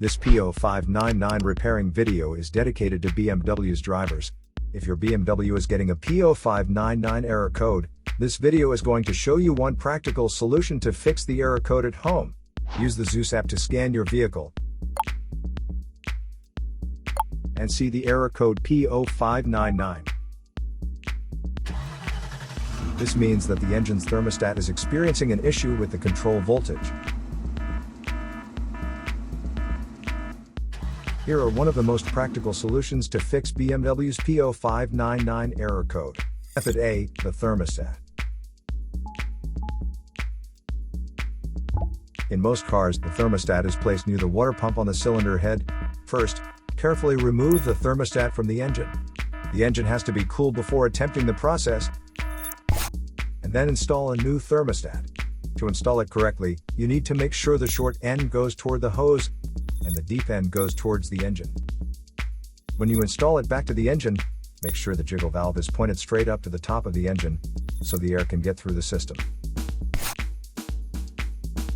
This P0599 repairing video is dedicated to BMW's drivers. If your BMW is getting a P0599 error code, this video is going to show you one practical solution to fix the error code at home. Use the Zeus app to scan your vehicle and see the error code P0599. This means that the engine's thermostat is experiencing an issue with the control voltage. Here are one of the most practical solutions to fix BMW's P0599 error code. Method A, the thermostat. In most cars, the thermostat is placed near the water pump on the cylinder head. First, carefully remove the thermostat from the engine. The engine has to be cooled before attempting the process, and then install a new thermostat. To install it correctly, you need to make sure the short end goes toward the hose and the deep end goes towards the engine. When you install it back to the engine, make sure the jiggle valve is pointed straight up to the top of the engine, so the air can get through the system.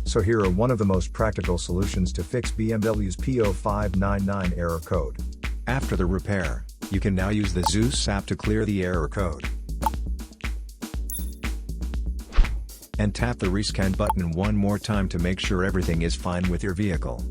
So here are one of the most practical solutions to fix BMW's P0599 error code. After the repair, you can now use the Zeus app to clear the error code. And tap the rescan button one more time to make sure everything is fine with your vehicle.